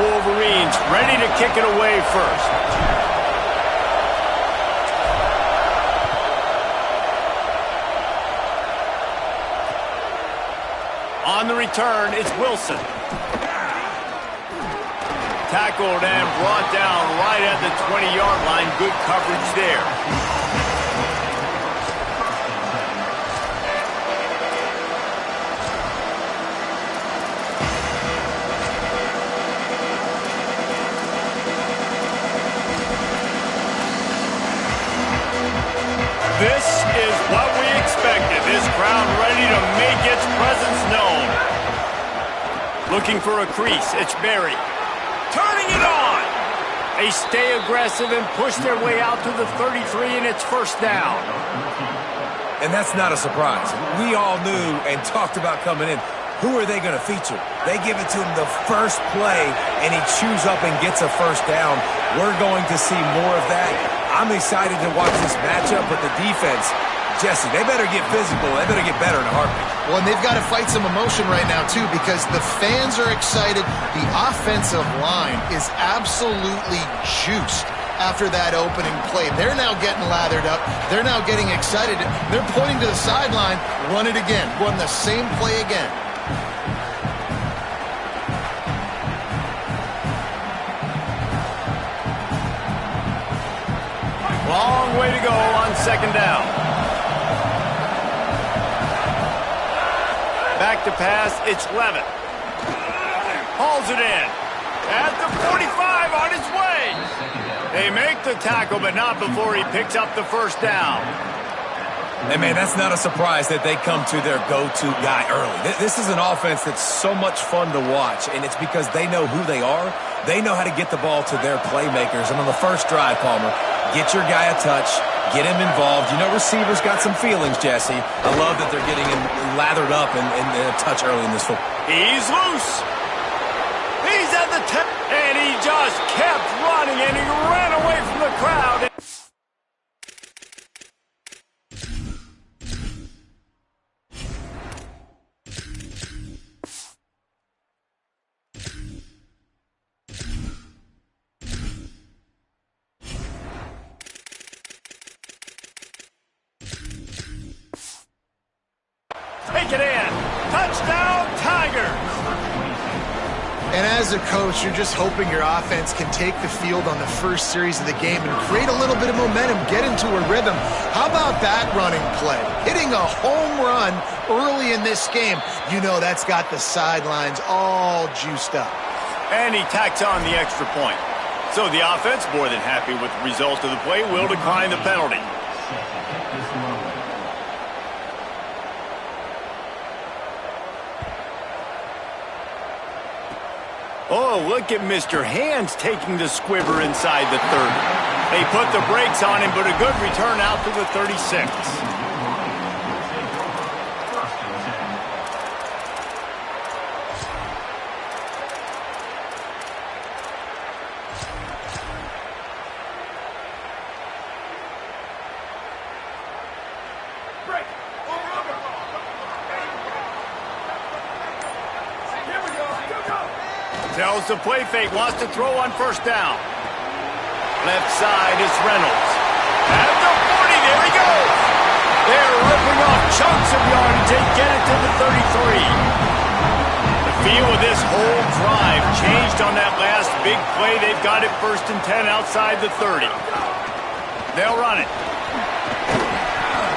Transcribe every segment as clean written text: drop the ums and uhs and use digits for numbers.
Wolverines, ready to kick it away first. On the return, it's Wilson. Tackled and brought down right at the 20-yard line. Good coverage there. This is what we expected. This crowd ready to make its presence known. Looking for a crease. It's Berry. Turning it on. They stay aggressive and push their way out to the 33, and it's first down. And that's not a surprise. We all knew and talked about coming in. Who are they going to feature? They give it to him the first play, and he chews up and gets a first down. We're going to see more of that. I'm excited to watch this matchup, but the defense, Jesse, they better get physical. They better get better in a heartbeat. Well, and they've got to fight some emotion right now, too, because the fans are excited. The offensive line is absolutely juiced after that opening play. They're now getting lathered up. They're now getting excited. They're pointing to the sideline. Run it again. Run the same play again. Long way to go on second down. Back to pass, it's Levitt. Hauls it in. At the 45, on his way. They make the tackle, but not before he picks up the first down. Hey, man, that's not a surprise that they come to their go-to guy early. This is an offense that's so much fun to watch, and it's because they know who they are. They know how to get the ball to their playmakers. And on the first drive, Palmer, get your guy a touch, get him involved. You know receivers got some feelings, Jesse. I love that they're getting him lathered up and a touch early in this football. He's loose. He's at the 10, and he just kept running, and he ran away from the crowd. Take it in. Touchdown, Tigers. And as a coach, you're just hoping your offense can take the field on the first series of the game and create a little bit of momentum, get into a rhythm. How about that running play? Hitting a home run early in this game. You know that's got the sidelines all juiced up. And he tacks on the extra point. So the offense, more than happy with the result of the play, will decline the penalty. Oh, look at Mr. Hands taking the squibber inside the 30. They put the brakes on him, but a good return out to the 36. Tells the play fake, wants to throw on first down. Left side is Reynolds. At the 40, there he goes. They're ripping off chunks of yardage. They get it to the 33. The feel of this whole drive changed on that last big play. They've got it 1st and 10 outside the 30. They'll run it.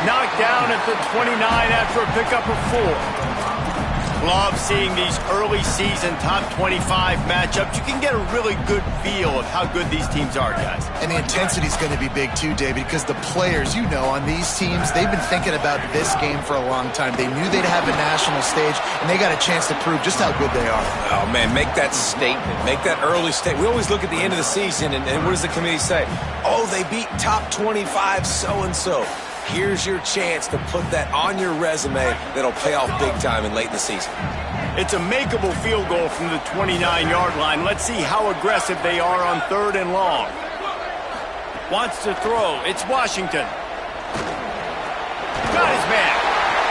Knocked down at the 29 after a pickup of 4. Love seeing these early season top 25 matchups. You can get a really good feel of how good these teams are, guys. And the intensity is going to be big too, David, because the players, you know, on these teams, they've been thinking about this game for a long time. They knew they'd have a national stage, and they got a chance to prove just how good they are. Oh, man, make that statement. Make that early statement. We always look at the end of the season, and what does the committee say? Oh, they beat top 25 so-and-so. Here's your chance to put that on your resume that'll pay off big time and late in the season. It's a makeable field goal from the 29-yard line. Let's see how aggressive they are on 3rd and long. Wants to throw. It's Washington. Got his man.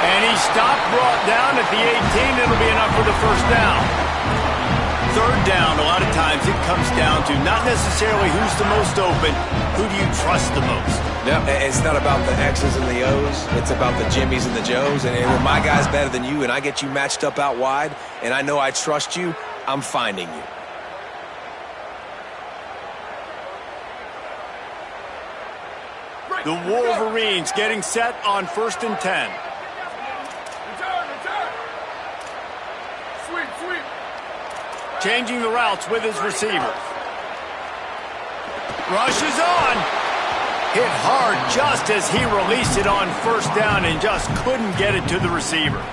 And he stopped, brought down at the 18. It'll be enough for the first down. third down, a lot of times it comes down to not necessarily who's the most open, who do you trust the most? Yeah, it's not about the X's and the O's. It's about the Jimmies and the Joes. And when my guy's better than you and I get you matched up out wide and I know I trust you, I'm finding you. The Wolverines getting set on 1st and 10. Sweep. Changing the routes with his receivers. Rushes on. Hit hard just as he released it on 1st down and just couldn't get it to the receiver.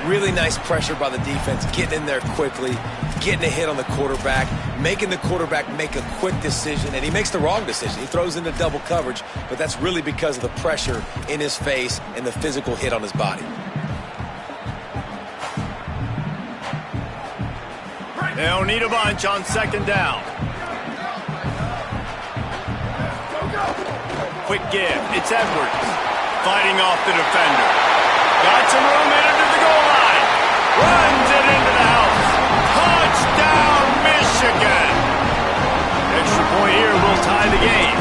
Really nice pressure by the defense, getting in there quickly, getting a hit on the quarterback, making the quarterback make a quick decision, and he makes the wrong decision. He throws into double coverage, but that's really because of the pressure in his face and the physical hit on his body. They'll need a bunch on 2nd down. Quick give. It's Edwards. Fighting off the defender. Got some room in into the goal line. Runs it into the house. Touchdown, Michigan. Extra point here will tie the game.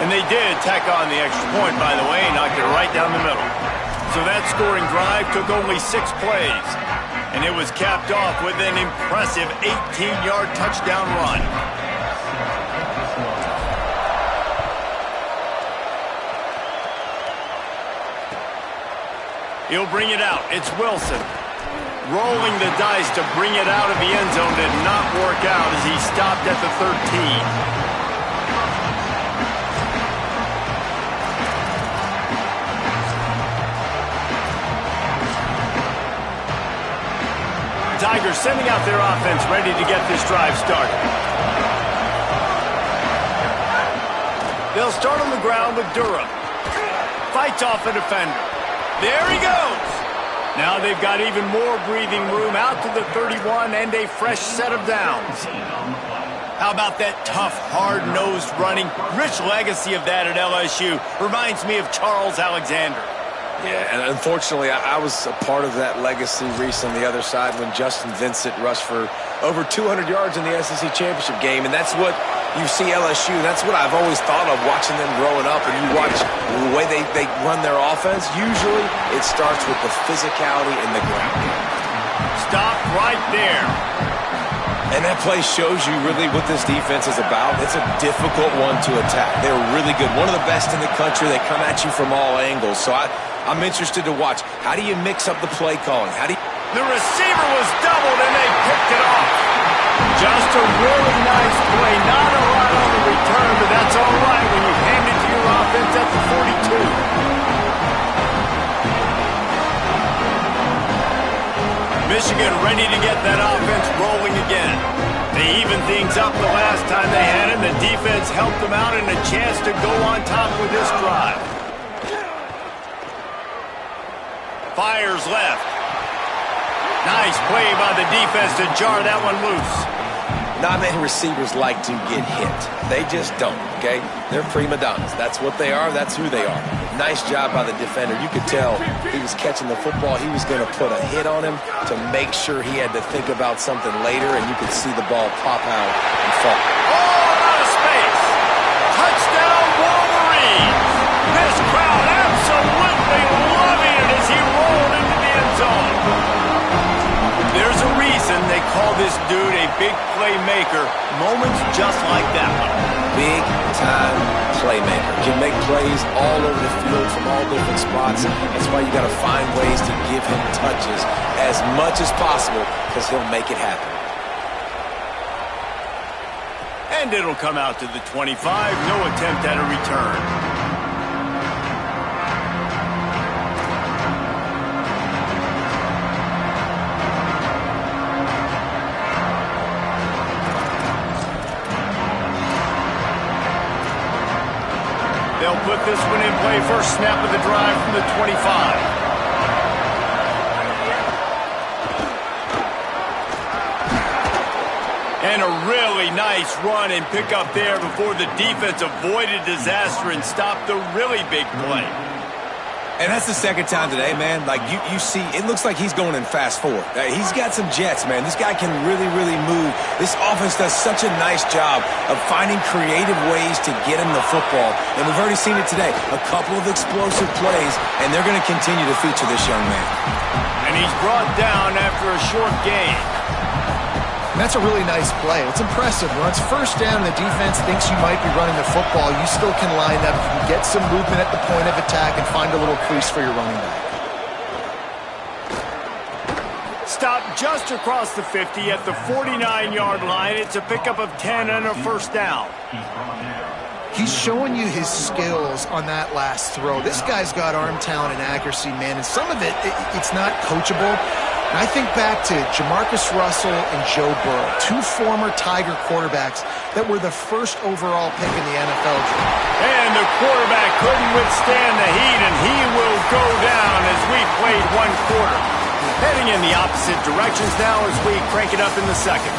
And they did tack on the extra point, by the way, knocked it right down the middle. So that scoring drive took only 6 plays. And it was capped off with an impressive 18-yard touchdown run. He'll bring it out. It's Wilson. Rolling the dice to bring it out of the end zone did not work out as he stopped at the 13. Tigers sending out their offense ready to get this drive started. They'll start on the ground with Durham. Fights off a defender. There he goes. Now they've got even more breathing room out to the 31 and a fresh set of downs. How about that tough, hard-nosed running? Rich legacy of that at LSU. Reminds me of Charles Alexander. Yeah, and unfortunately, I was a part of that legacy, Reese, on the other side when Justin Vincent rushed for over 200 yards in the SEC championship game, and that's what you see LSU. That's what I've always thought of watching them growing up, and you watch the way they run their offense. Usually, it starts with the physicality in the ground. Stop right there. And that play shows you really what this defense is about. It's a difficult one to attack. They're really good. One of the best in the country. They come at you from all angles. So I'm interested to watch. How do you mix up the play calling? The receiver was doubled, and they picked it off. Just a really nice play. Not a lot on the return, but that's all right when you hand it to your offense at the 42. Michigan ready to get that offense rolling again. They evened things up the last time they had it. The defense helped them out and a chance to go on top with this drive. Fires left. Nice play by the defense to jar that one loose. Not many receivers like to get hit. They just don't, okay? They're prima donnas. That's what they are. That's who they are. Nice job by the defender. You could tell he was catching the football. He was going to put a hit on him to make sure he had to think about something later, and you could see the ball pop out and fall. Oh, out of space. Touchdown, Wolverines. This crowd absolutely loving it as he rolled into the end zone. There's a reason they call this dude a big playmaker. Moments just like that one. Big-time playmaker. Can make plays all over the field from all different spots. That's why you got to find ways to give him touches as much as possible because he'll make it happen. And it'll come out to the 25. No attempt at a return. They'll put this one in play. First snap of the drive from the 25. And a really nice run and pick up there before the defense avoided disaster and stopped the really big play. And that's the second time today, man. Like, you see, it looks like he's going in fast forward. He's got some jets, man. This guy can really, really move. This offense does such a nice job of finding creative ways to get him the football. And we've already seen it today. A couple of explosive plays, and they're going to continue to feature this young man. And he's brought down after a short gain. And that's a really nice play. It's impressive. When it's first down and the defense thinks you might be running the football, you still can line up, you can get some movement at the point of attack and find a little crease for your running back. Stop just across the 50 at the 49-yard line. It's a pickup of 10 and a first down. He's showing you his skills on that last throw. This guy's got arm talent and accuracy, man, and some of it's not coachable. And I think back to Jamarcus Russell and Joe Burrow, two former Tiger quarterbacks that were the first overall pick in the NFL draft. And the quarterback couldn't withstand the heat, and he will go down as we played one quarter. Heading in the opposite directions now as we crank it up in the second.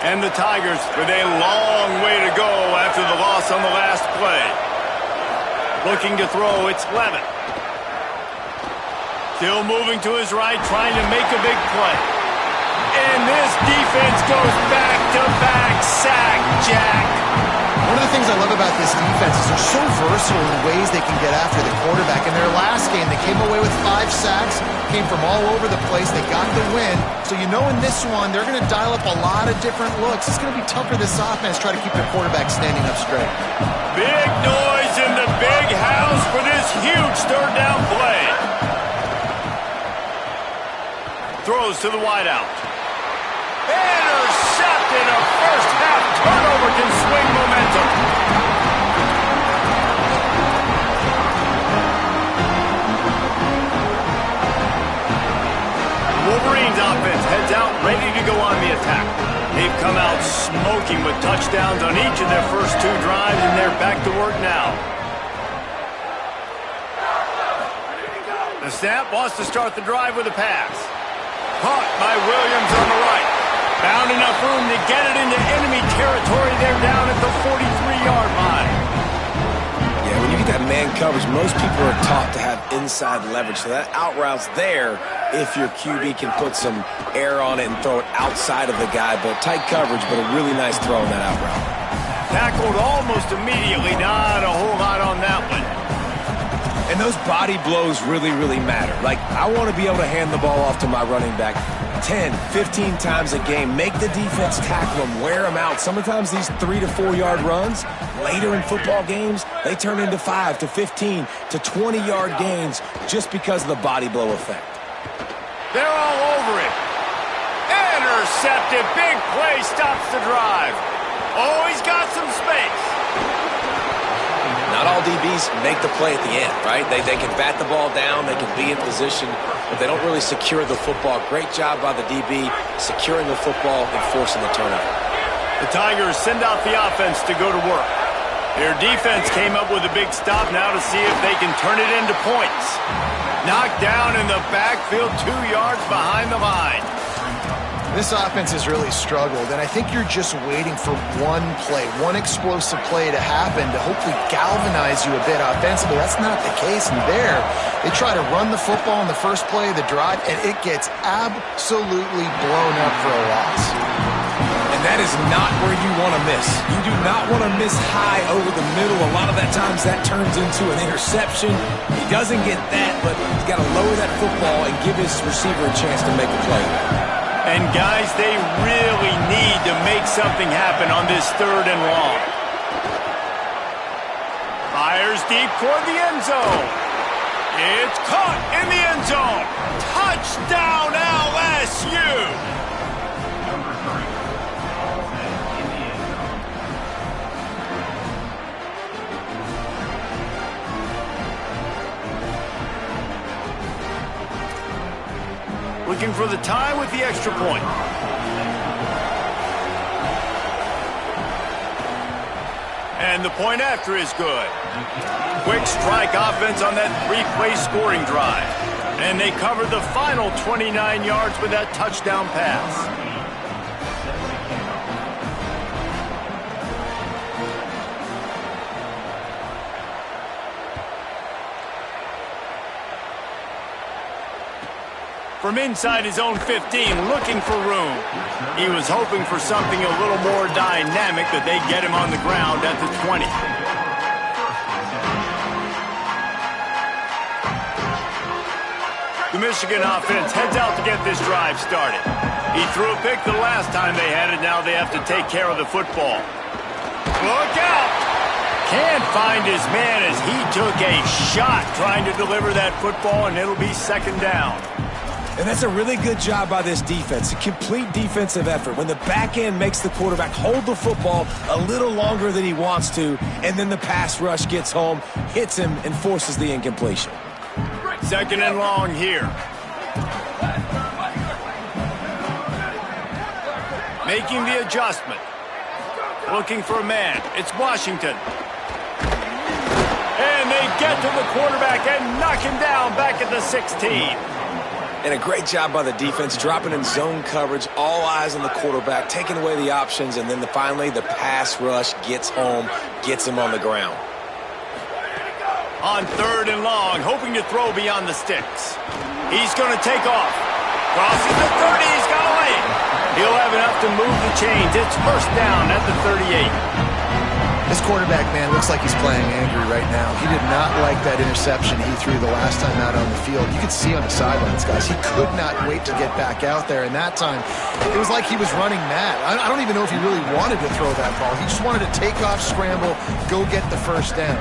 And the Tigers with a long way to go after the loss on the last play. Looking to throw, it's Levin. Still moving to his right, trying to make a big play. And this defense goes back-to-back sack, Jack. One of the things I love about this defense is they're so versatile in the ways they can get after the quarterback. In their last game, they came away with 5 sacks, came from all over the place. They got the win. So you know in this one, they're going to dial up a lot of different looks. It's going to be tough for this offense to try to keep their quarterback standing up straight. Big noise in the big house for this huge third down play. Throws to the wideout. Intercepted. A first half turnover can swing momentum. Wolverines offense heads out ready to go on the attack. They've come out smoking with touchdowns on each of their first 2 drives, and they're back to work now. The snap wants to start the drive with a pass. Caught by Williams on the right. Found enough room to get it into enemy territory. They're down at the 43-yard line. Yeah, when you get that man coverage, most people are taught to have inside leverage. So that out route's there if your QB can put some air on it and throw it outside of the guy. But tight coverage, but a really nice throw on that out route. Tackled almost immediately. Not a whole lot on that one. And those body blows really, really matter. Like, I want to be able to hand the ball off to my running back 10, 15 times a game. Make the defense tackle them, wear them out. Sometimes these 3 to 4 yard runs, later in football games, they turn into 5 to 15 to 20 yard gains just because of the body blow effect. They're all over it. Intercepted. Big play stops the drive. Oh, he's got some space. Not all DBs make the play at the end, right? They can bat the ball down, they can be in position, but they don't really secure the football. Great job by the DB securing the football and forcing the turnover. The Tigers send out the offense to go to work. Their defense came up with a big stop now to see if they can turn it into points. Knocked down in the backfield 2 yards behind the line. This offense has really struggled, and I think you're just waiting for one play, one explosive play to happen to hopefully galvanize you a bit offensively. That's not the case, and there, they try to run the football in the first play of the drive, and it gets absolutely blown up for a loss. And that is not where you want to miss. You do not want to miss high over the middle. A lot of that times that turns into an interception. He doesn't get that, but he's got to lower that football and give his receiver a chance to make a play. And guys, they really need to make something happen on this 3rd and long. Fires deep toward the end zone. It's caught in the end zone. Touchdown, LSU! Looking for the tie with the extra point. And the point after is good. Quick strike offense on that 3-play scoring drive. And they covered the final 29 yards with that touchdown pass. From inside his own 15, looking for room. He was hoping for something a little more dynamic, that they'd get him on the ground at the 20. The Michigan offense heads out to get this drive started. He threw a pick the last time they had it. Now they have to take care of the football. Look out! Can't find his man as he took a shot trying to deliver that football, and it'll be second down. And that's a really good job by this defense, a complete defensive effort. When the back end makes the quarterback hold the football a little longer than he wants to, and then the pass rush gets home, hits him, and forces the incompletion. Second and long here. Making the adjustment. Looking for a man. It's Washington. And they get to the quarterback and knock him down back at the 16. And a great job by the defense, dropping in zone coverage, all eyes on the quarterback, taking away the options, and then finally the pass rush gets home, gets him on the ground. On third and long, hoping to throw beyond the sticks. He's going to take off. Crosses the 30, he's got a lane. He'll have enough to move the chains. It's first down at the 38. This quarterback, man, looks like he's playing angry right now. He did not like that interception he threw the last time out on the field. You could see on the sidelines, guys, he could not wait to get back out there. And that time, it was like he was running mad. I don't even know if he really wanted to throw that ball. He just wanted to take off, scramble, go get the first down.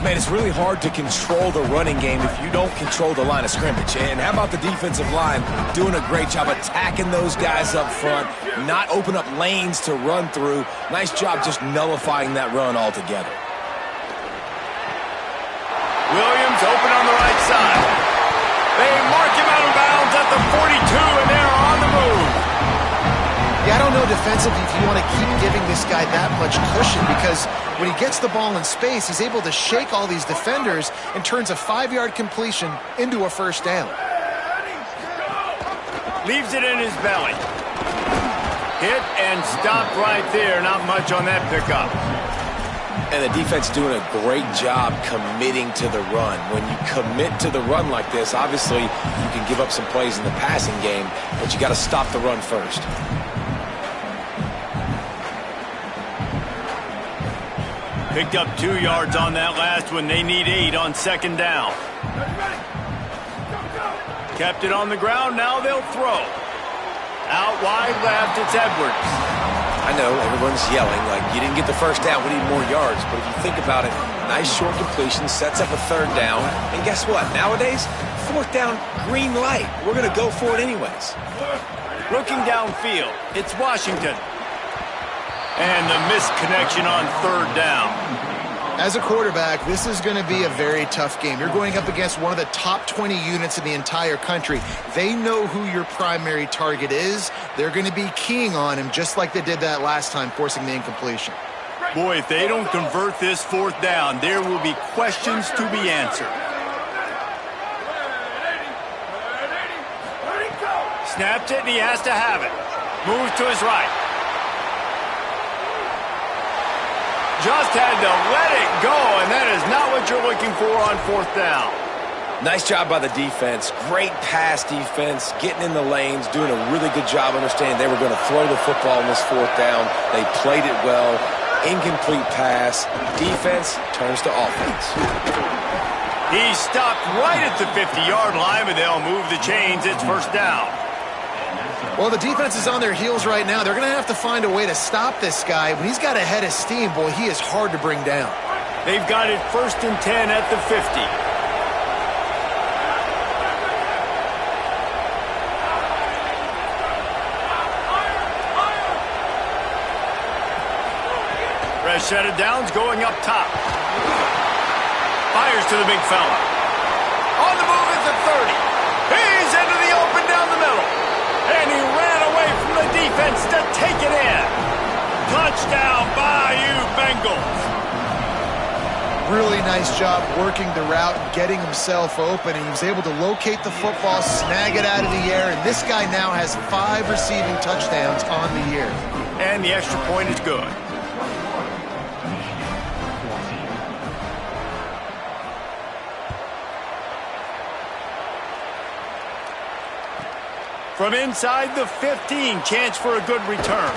Man, it's really hard to control the running game if you don't control the line of scrimmage. And how about the defensive line doing a great job attacking those guys up front, not open up lanes to run through. Nice job just nullifying that run altogether. Williams open on the right side. They mark him out of bounds at the 42, and they're on the move. Yeah, I don't know defensively if you want to keep giving this guy that much cushion, because when he gets the ball in space, he's able to shake all these defenders and turns a 5-yard completion into a first down. Leaves it in his belly. Hit and stopped right there. Not much on that pickup. And the defense doing a great job committing to the run. When you commit to the run like this, obviously you can give up some plays in the passing game, but you got to stop the run first. Picked up 2 yards on that last one. They need 8 on second down. Kept it on the ground. Now they'll throw. Out wide left, it's Edwards. I know everyone's yelling like, you didn't get the first down, we need more yards. But if you think about it, nice short completion, sets up a third down. And guess what? Nowadays, fourth down, green light. We're going to go for it anyways. Looking downfield, it's Washington. And the missed connection on third down. As a quarterback, this is going to be a very tough game. You're going up against one of the top 20 units in the entire country. They know who your primary target is. They're going to be keying on him just like they did that last time, forcing the incompletion. Boy, if they don't convert this fourth down, there will be questions to be answered. Snapped it, and he has to have it. Moves to his right. Just had to let it go, and that is not what you're looking for on fourth down. Nice job by the defense. Great pass defense, getting in the lanes, doing a really good job understanding they were going to throw the football in this fourth down. They played it well. Incomplete pass. Defense turns to offense. He stopped right at the 50-yard line, but they'll move the chains. It's first down. Well, the defense is on their heels right now. They're going to have to find a way to stop this guy. When he's got a head of steam, boy, he is hard to bring down. They've got it first and 10 at the 50. Fresh set of downs going up top. Fires to the big fella. On the move at the 30. He's into the open down the middle. And he ran away from the defense to take it in. Touchdown, Bayou Bengals. Really nice job working the route and getting himself open. And he was able to locate the football, snag it out of the air, and this guy now has 5 receiving touchdowns on the year. And the extra point is good. From inside the 15, chance for a good return.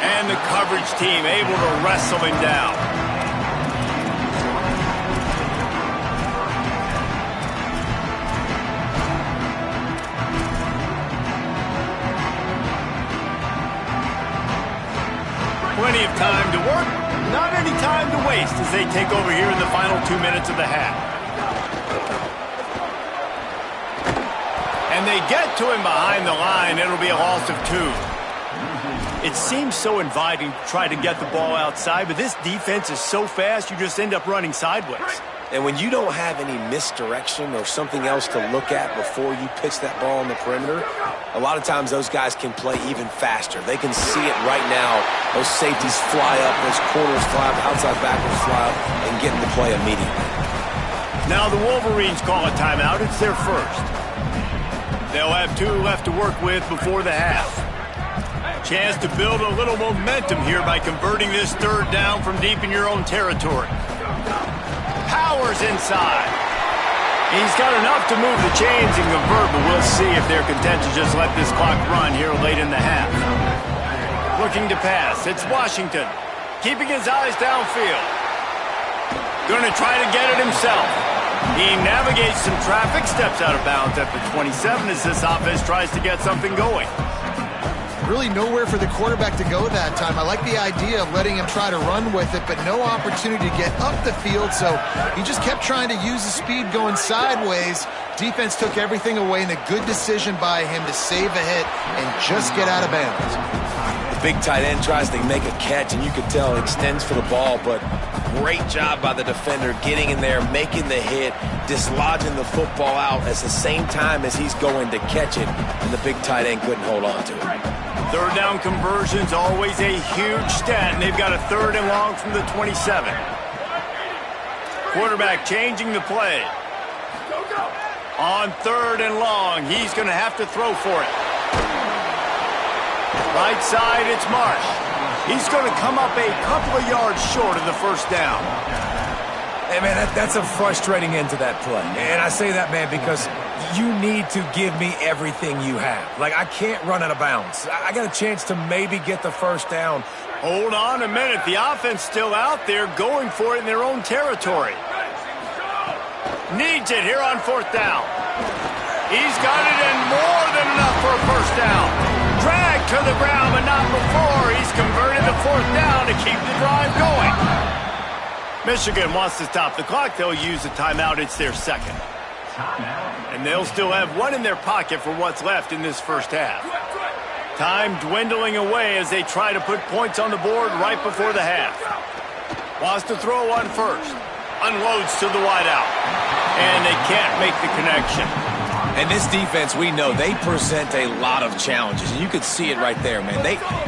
And the coverage team able to wrestle him down. Plenty of time to work, not any time to waste as they take over here in the final 2 minutes of the half. And they get to him behind the line. It'll be a loss of 2. It seems so inviting to try to get the ball outside, but this defense is so fast, you just end up running sideways. And when you don't have any misdirection or something else to look at before you pitch that ball on the perimeter, a lot of times those guys can play even faster. They can see it right now. Those safeties fly up, those corners fly up, outside backers fly up, and get in the play immediately. Now the Wolverines call a timeout. It's their first. They'll have 2 left to work with before the half. Chance to build a little momentum here by converting this 3rd down from deep in your own territory. Powers inside. He's got enough to move the chains and convert, but we'll see if they're content to just let this clock run here late in the half. Looking to pass. It's Washington. Keeping his eyes downfield. Going to try to get it himself. He navigates some traffic, steps out of bounds at the 27 as this offense tries to get something going. Really nowhere for the quarterback to go that time. I like the idea of letting him try to run with it, but no opportunity to get up the field, so he just kept trying to use the speed going sideways. Defense took everything away, and a good decision by him to save a hit and just get out of bounds. The big tight end tries to make a catch, and you can tell it extends for the ball, but great job by the defender getting in there, making the hit, dislodging the football out at the same time as he's going to catch it, and the big tight end couldn't hold on to it. 3rd down conversion's always a huge stat, and they've got a 3rd and long from the 27. Quarterback changing the play. On 3rd and long, he's going to have to throw for it. Right side, it's Marsh. He's going to come up a couple of yards short of the 1st down. Hey, man, that's a frustrating end to that play. And I say that, man, because you need to give me everything you have. Like, I can't run out of bounds. I got a chance to maybe get the 1st down. Hold on a minute. The offense still out there going for it in their own territory. Needs it here on 4th down. He's got it and more than enough for a 1st down. Dragged to the ground, but not before. He's converted the 4th down to keep the drive going. Michigan wants to stop the clock. They'll use a timeout. It's their 2nd. And they'll still have 1 in their pocket for what's left in this 1st half. Time dwindling away as they try to put points on the board right before the half. Wants to throw on 1st. Unloads to the wideout. And they can't make the connection. And this defense, we know, they present a lot of challenges. And you could see it right there, man.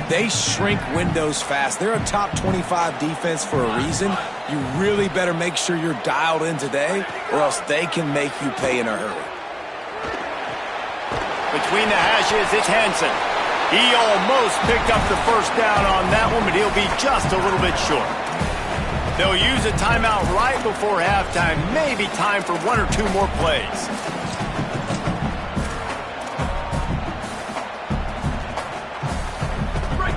They shrink windows fast. They're a top 25 defense for a reason. You really better make sure you're dialed in today, or else they can make you pay in a hurry. Between the hashes, it's Hansen. He almost picked up the 1st down on that one, but he'll be just a little bit short. They'll use a timeout right before halftime. Maybe time for 1 or 2 more plays.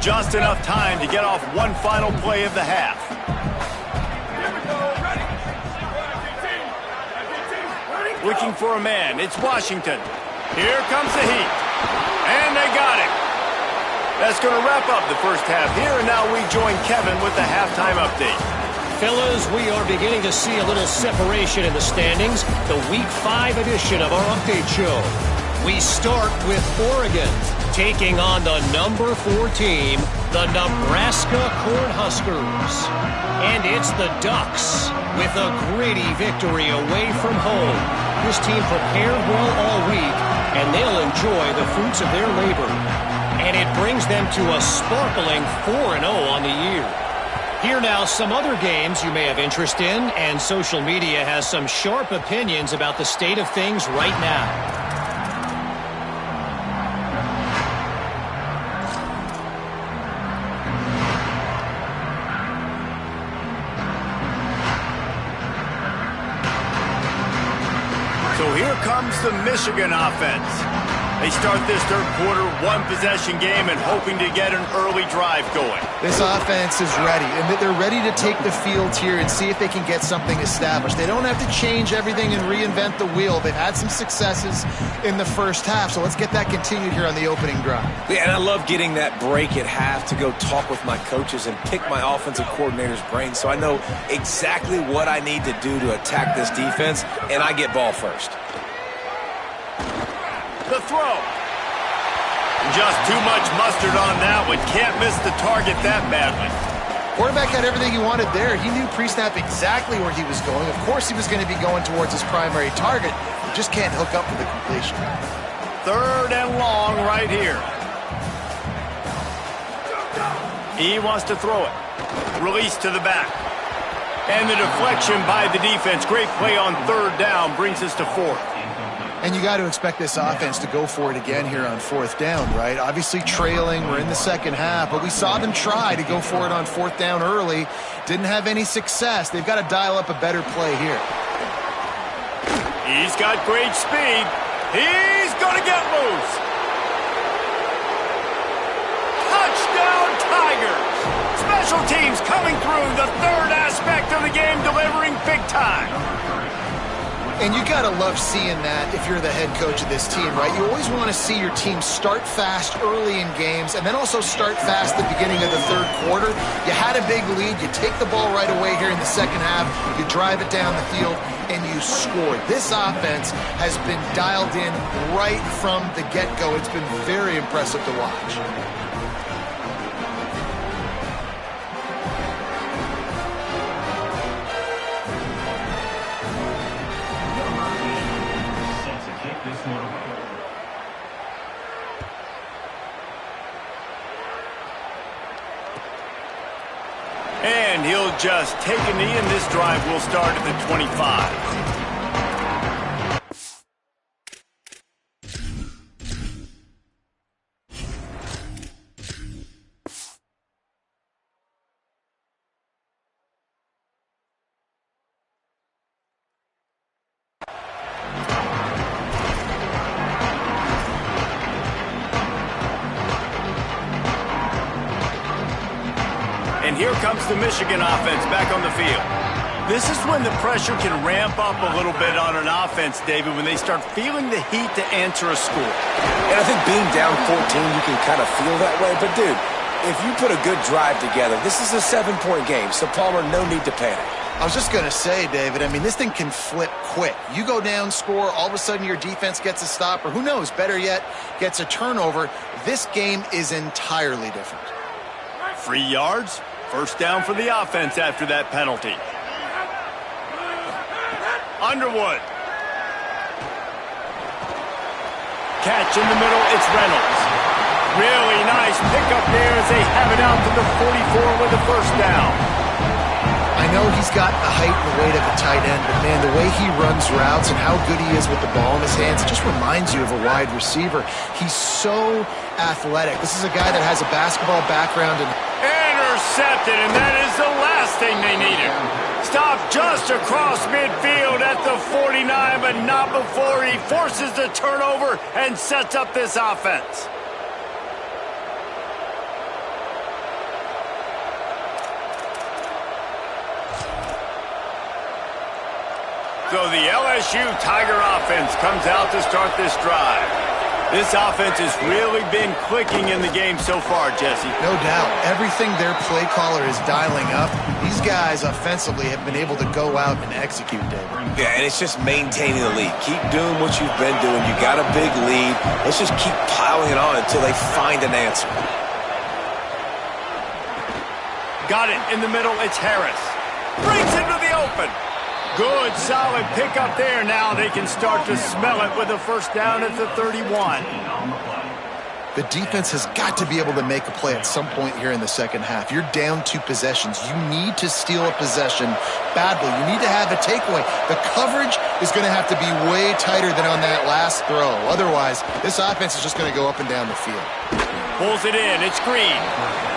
Just enough time to get off one final play of the half. Looking for a man. It's Washington. Here comes the heat. And they got it. That's going to wrap up the 1st half here, and now we join Kevin with the halftime update. Fellas, we are beginning to see a little separation in the standings. The Week 5 edition of our update show. We start with Oregon taking on the number 4 team, the Nebraska Cornhuskers. And it's the Ducks with a gritty victory away from home. This team prepared well all week, and they'll enjoy the fruits of their labor. And it brings them to a sparkling 4-0 on the year. Here now, some other games you may have interest in, and social media has some sharp opinions about the state of things right now. So here comes the Michigan offense. They start this third quarter, one-possession game, and hoping to get an early drive going. This offense is ready, and they're ready to take the field here and see if they can get something established. They don't have to change everything and reinvent the wheel. They've had some successes in the first half, so let's get that continued here on the opening drive. Yeah, and I love getting that break at half to go talk with my coaches and pick my offensive coordinator's brain so I know exactly what I need to do to attack this defense, and I get ball first. The throw. Just too much mustard on that one. Can't miss the target that badly. Quarterback had everything he wanted there. He knew pre-snap exactly where he was going. Of course he was going to be going towards his primary target. He just can't hook up for the completion. Third and long right here. He wants to throw it. Release to the back. And the deflection by the defense. Great play on third down brings us to fourth. And you got to expect this offense to go for it again here on fourth down, right? Obviously trailing, we're in the second half, but we saw them try to go for it on fourth down early. Didn't have any success. They've got to dial up a better play here. He's got great speed. He's going to get loose. Touchdown Tigers. Special teams coming through, the third aspect of the game, delivering big time. And you got to love seeing that if you're the head coach of this team, right? You always want to see your team start fast early in games and then also start fast at the beginning of the third quarter. You had a big lead. You take the ball right away here in the second half. You drive it down the field, and you scored. This offense has been dialed in right from the get-go. It's been very impressive to watch. And he'll just take a knee, and this drive will start at the 25. And here comes the Michigan offense back on the field. This is when the pressure can ramp up a little bit on an offense, David, when they start feeling the heat to answer a score. And I think being down 14, you can kind of feel that way. But, dude, if you put a good drive together, this is a 7-point game. So, Palmer, no need to panic. I was just going to say, David, I mean, this thing can flip quick. You go down, score, all of a sudden your defense gets a stop, or who knows, better yet, gets a turnover. This game is entirely different. 3 yards. First down for the offense after that penalty. Underwood. Catch in the middle, it's Reynolds. Really nice pickup there as they have it out to the 44 with the first down. I know he's got the height and the weight of a tight end, but, man, the way he runs routes and how good he is with the ball in his hands, it just reminds you of a wide receiver. He's so athletic. This is a guy that has a basketball background. Intercepted, and that is the last thing they needed. Stopped just across midfield at the 49, but not before he forces the turnover and sets up this offense. So the LSU Tiger offense comes out to start this drive. This offense has really been clicking in the game so far, Jesse. No doubt. Everything their play caller is dialing up, these guys offensively have been able to go out and execute, David. Yeah, and it's just maintaining the lead. Keep doing what you've been doing. You got a big lead. Let's just keep piling it on until they find an answer. Got it in the middle. It's Harris. Brings it to the open. Good, solid pickup there. Now they can start to smell it with a first down at the 31. The defense has got to be able to make a play at some point here in the second half. You're down 2 possessions. You need to steal a possession badly. You need to have a takeaway. The coverage is going to have to be way tighter than on that last throw. Otherwise, this offense is just going to go up and down the field. Pulls it in. It's Green.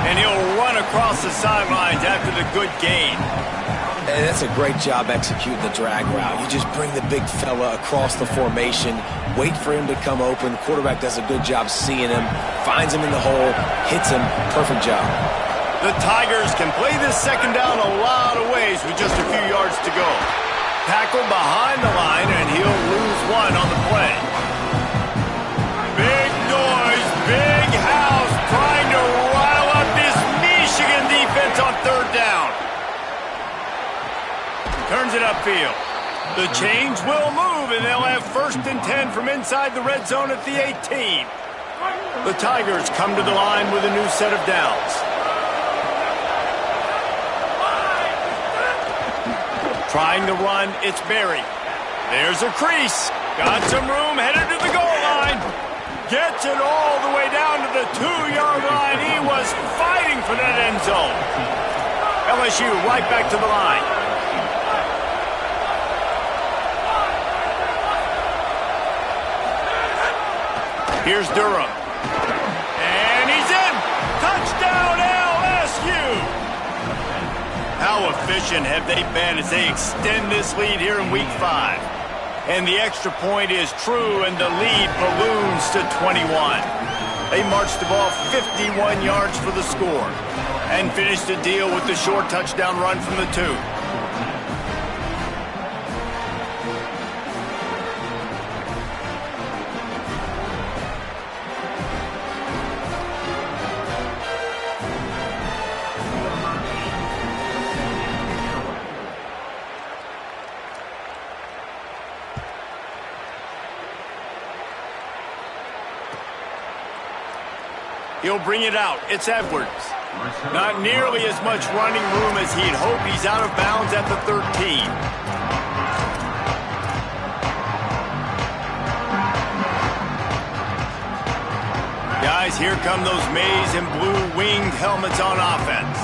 And he'll run across the sidelines after the good gain. And that's a great job executing the drag route. You just bring the big fella across the formation, wait for him to come open. The quarterback does a good job seeing him, finds him in the hole, hits him. Perfect job. The Tigers can play this second down a lot of ways with just a few yards to go. Tackle behind the line, and he'll lose 1 on the play. Big noise, big house, trying to rile up this Michigan defense on third down. Turns it upfield. The chains will move, and they'll have 1st and 10 from inside the red zone at the 18. The Tigers come to the line with a new set of downs. Trying to run, it's Berry. There's a crease. Got some room, headed to the goal line. Gets it all the way down to the 2-yard line. He was fighting for that end zone. LSU right back to the line. Here's Durham. And he's in. Touchdown, LSU. How efficient have they been as they extend this lead here in Week 5? And the extra point is true, and the lead balloons to 21. They marched the ball 51 yards for the score and finished the deal with the short touchdown run from the 2. He'll bring it out. It's Edwards. Not nearly as much running room as he'd hoped. He's out of bounds at the 13. Guys, here come those maize and blue winged helmets on offense.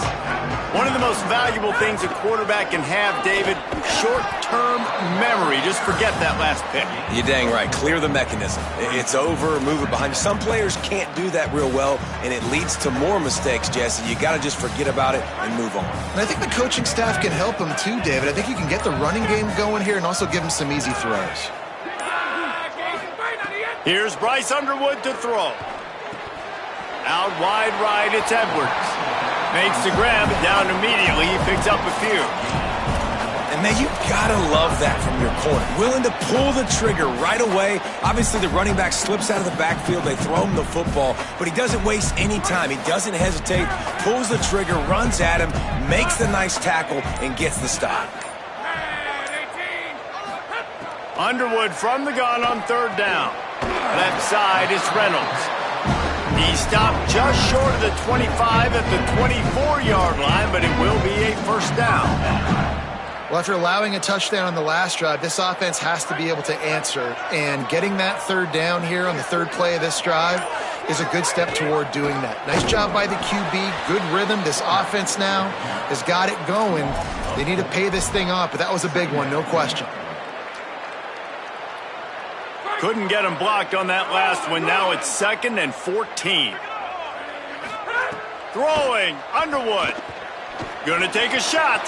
One of the most valuable things a quarterback can have, David, short-term memory. Just forget that last pick. You're dang right. Clear the mechanism. It's over, move it behind you. Some players can't do that real well, and it leads to more mistakes, Jesse. You got to just forget about it and move on. And I think the coaching staff can help him too, David. I think you can get the running game going here and also give him some easy throws. Here's Bryce Underwood to throw. Out wide right, it's Edwards. Makes the grab, down immediately. He picks up a few. And, man, you got to love that from your corner. Willing to pull the trigger right away. Obviously, the running back slips out of the backfield. They throw him the football, but he doesn't waste any time. He doesn't hesitate, pulls the trigger, runs at him, makes the nice tackle, and gets the stop. Underwood from the gun on third down. Left side, it's Reynolds. He stopped just short of the 25 at the 24-yard line, but it will be a first down. Well, after allowing a touchdown on the last drive, this offense has to be able to answer. And getting that third down here on the third play of this drive is a good step toward doing that. Nice job by the QB. Good rhythm. This offense now has got it going. They need to pay this thing off, but that was a big one, no question. Couldn't get him blocked on that last one. Now it's 2nd and 14. Throwing, Underwood. Gonna take a shot.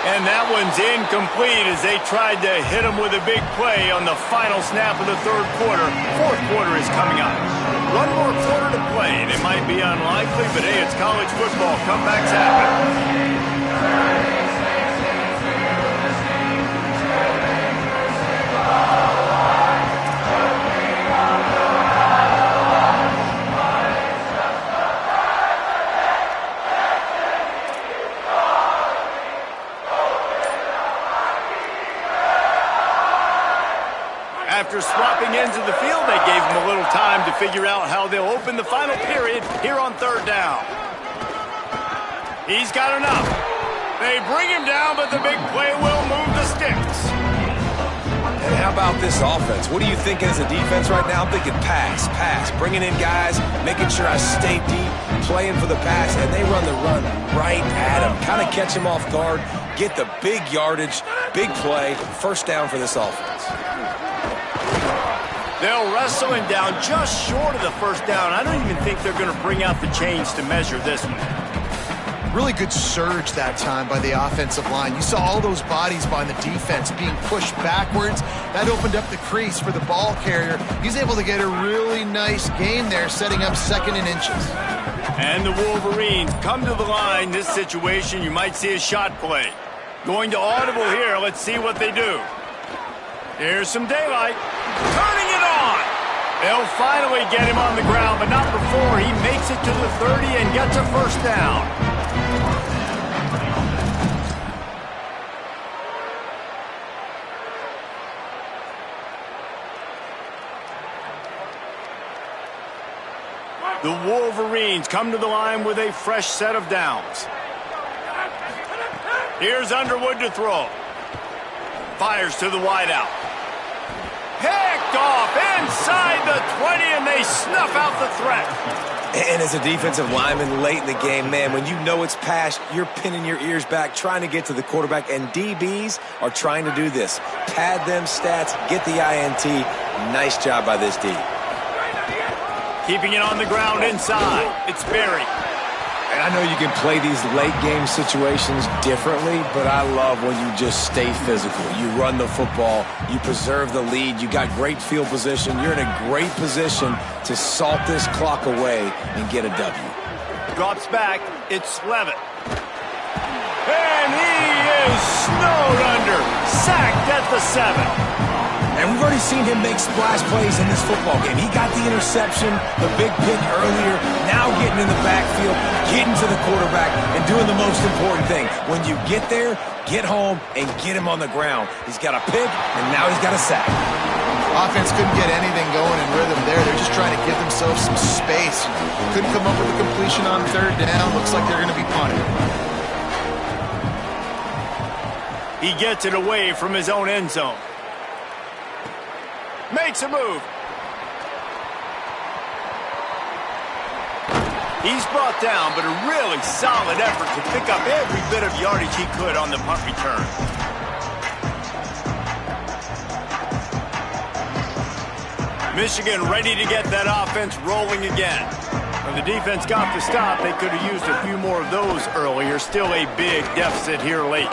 And that one's incomplete as they tried to hit him with a big play on the final snap of the third quarter. Fourth quarter is coming up. One more quarter to play. It might be unlikely, but hey, it's college football. Comebacks happen. After swapping ends of the field, they gave him a little time to figure out how they'll open the final period here on third down. He's got enough. They bring him down, but the big play will move the sticks. And how about about this offense? What are you thinking as a defense right now? I'm thinking pass, bringing in guys, making sure I stay deep, playing for the pass, and they run the run right at him. Kind of catch him off guard, get the big yardage, big play, first down for this offense. They'll wrestle him down just short of the first down. I don't even think they're going to bring out the chains to measure this one. Really good surge that time by the offensive line. You saw all those bodies by the defense being pushed backwards. That opened up the crease for the ball carrier. He's able to get a really nice gain there, setting up 2nd and inches. And the Wolverines come to the line. This situation, you might see a shot play. Going to audible here. Let's see what they do. Here's some daylight. Turning it on. They'll finally get him on the ground, but not before he makes it to the 30 and gets a first down. The Wolverines come to the line with a fresh set of downs. Here's Underwood to throw. Fires to the wideout. Picked off inside the 20, and they snuff out the threat. And as a defensive lineman late in the game, man, when you know it's past, you're pinning your ears back, trying to get to the quarterback, and DBs are trying to do this. Pad them stats, get the INT. Nice job by this D. Keeping it on the ground inside. It's Berry. And I know you can play these late game situations differently, but I love when you just stay physical. You run the football, you preserve the lead, you got great field position, you're in a great position to salt this clock away and get a W. Drops back, it's Levitt. And he is snowed under. Sacked at the 7. And we've already seen him make splash plays in this football game. He got the interception, the big pick earlier, now getting in the backfield, getting to the quarterback, and doing the most important thing. When you get there, get home, and get him on the ground. He's got a pick, and now he's got a sack. Offense couldn't get anything going in rhythm there. They're just trying to give themselves some space. Couldn't come up with a completion on 3rd down. Looks like they're going to be punting. He gets it away from his own end zone. Makes a move. He's brought down, but a really solid effort to pick up every bit of yardage he could on the punt return. Michigan ready to get that offense rolling again. When the defense got the stop, they could have used a few more of those earlier. Still a big deficit here late.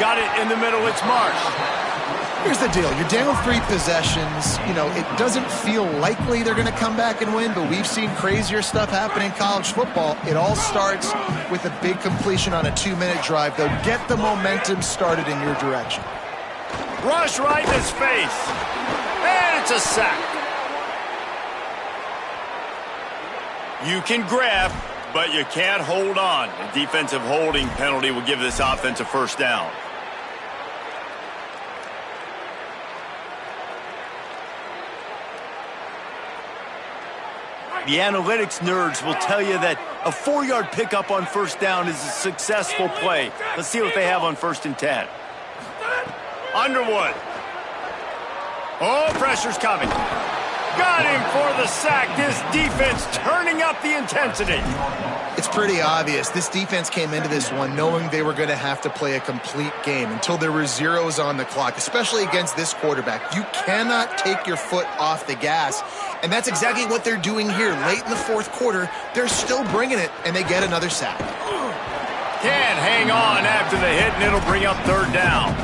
Got it in the middle, it's Marsh. Here's the deal. You're down 3 possessions. You know, it doesn't feel likely they're going to come back and win, but we've seen crazier stuff happen in college football. It all starts with a big completion on a 2-minute drive. They'll get the momentum started in your direction. Rush right in his face. And it's a sack. You can grab, but you can't hold on. A defensive holding penalty will give this offense a first down. The analytics nerds will tell you that a 4-yard pickup on first down is a successful play. Let's see what they have on 1st and 10. Underwood. Oh, pressure's coming. Got him for the sack. This defense turning up the intensity. It's pretty obvious. This defense came into this one knowing they were going to have to play a complete game until there were zeros on the clock, especially against this quarterback. You cannot take your foot off the gas, and that's exactly what they're doing here. Late in the 4th quarter, they're still bringing it, and they get another sack. Can't hang on after the hit, and it'll bring up 3rd down.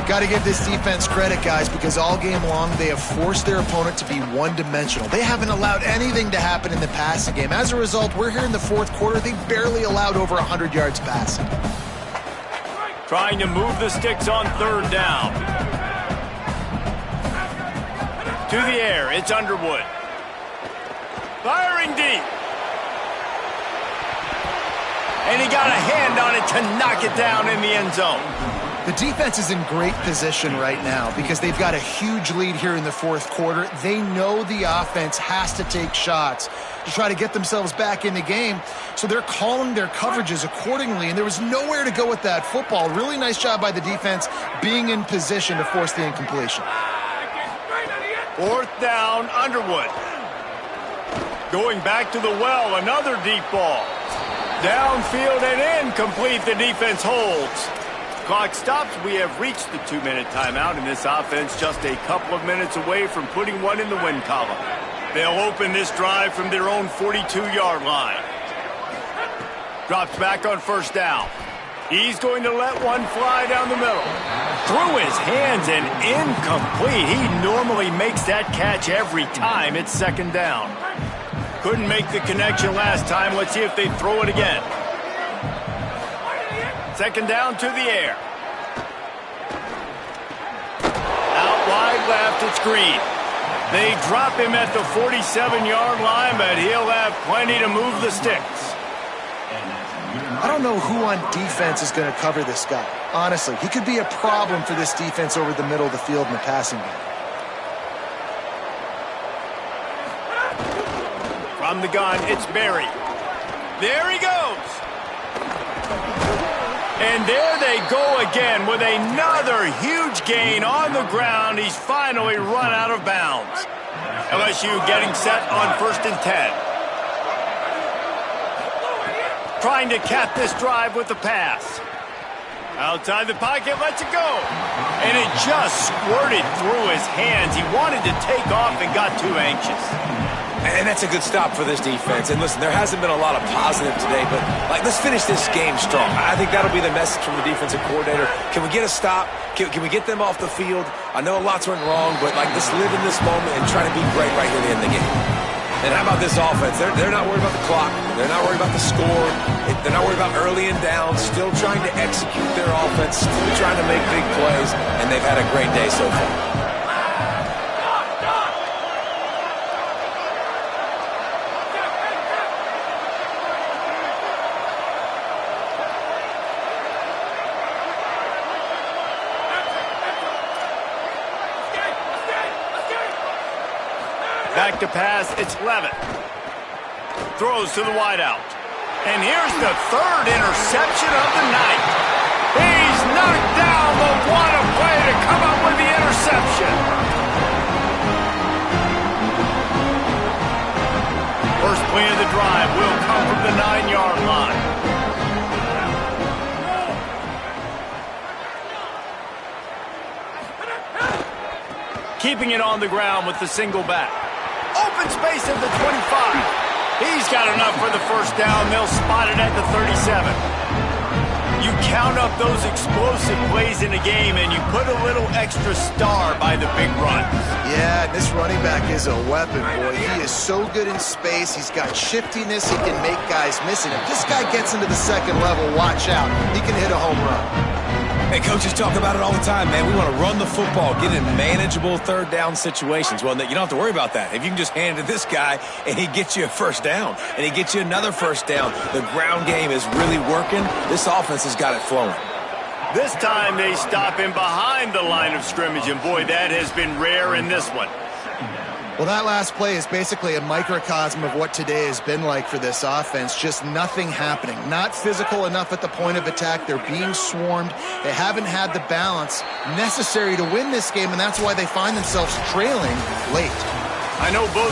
Got to give this defense credit, guys, because all game long they have forced their opponent to be one-dimensional. They haven't allowed anything to happen in the passing game. As a result, we're here in the 4th quarter. They barely allowed over 100 yards passing. Trying to move the sticks on 3rd down. To the air, it's Underwood. Firing deep. And he got a hand on it to knock it down in the end zone. The defense is in great position right now because they've got a huge lead here in the 4th quarter. They know the offense has to take shots to try to get themselves back in the game, so they're calling their coverages accordingly, and there was nowhere to go with that football. Really nice job by the defense being in position to force the incompletion. Fourth down, Underwood. Going back to the well, another deep ball. Downfield and incomplete, the defense holds. Clock stops. We have reached the 2-minute timeout, and this offense just a couple of minutes away from putting one in the win column. They'll open this drive from their own 42-yard line. Drops back on first down. He's going to let one fly down the middle. Through his hands and incomplete. He normally makes that catch every time. It's second down. Couldn't make the connection last time. Let's see if they throw it again. Second down to the air. Out wide left, it's Green. They drop him at the 47-yard line, but he'll have plenty to move the sticks. I don't know who on defense is going to cover this guy. Honestly, he could be a problem for this defense over the middle of the field in the passing game. From the gun, it's Berry. There he goes. And there they go again with another huge gain on the ground. He's finally run out of bounds. LSU getting set on 1st and 10. Trying to cap this drive with the pass. Outside the pocket, lets it go. And it just squirted through his hands. He wanted to take off and got too anxious. And that's a good stop for this defense. And listen, there hasn't been a lot of positive today, but let's finish this game strong. I think that'll be the message from the defensive coordinator. Can we get a stop? Can we get them off the field? I know lots went wrong, but let's live in this moment and try to be great right here at the end of the game. And how about this offense? They're not worried about the clock. They're not worried about the score. They're not worried about early and down. Still trying to execute their offense. Still trying to make big plays. And they've had a great day so far. Back to pass, it's Levitt. Throws to the wideout. And here's the third interception of the night. He's knocked down the one play to come up with the interception. First play of the drive will come from the 9-yard line. Keeping it on the ground with the single back. Open space at the 25. He's got enough for the first down. They'll spot it at the 37. You count up those explosive plays in a game, and you put a little extra star by the big runs. Yeah, this running back is a weapon, boy. He is so good in space. He's got shiftiness. He can make guys miss it. If this guy gets into the second level, watch out. He can hit a home run. Hey, coaches talk about it all the time, man. We want to run the football, get in manageable third down situations. Well, you don't have to worry about that. If you can just hand it to this guy and he gets you a first down and he gets you another first down, the ground game is really working. This offense has got it flowing. This time they stop him behind the line of scrimmage, and boy, that has been rare in this one. Well, that last play is basically a microcosm of what today has been like for this offense. Just nothing happening. Not physical enough at the point of attack. They're being swarmed. They haven't had the balance necessary to win this game, and that's why they find themselves trailing late. I know both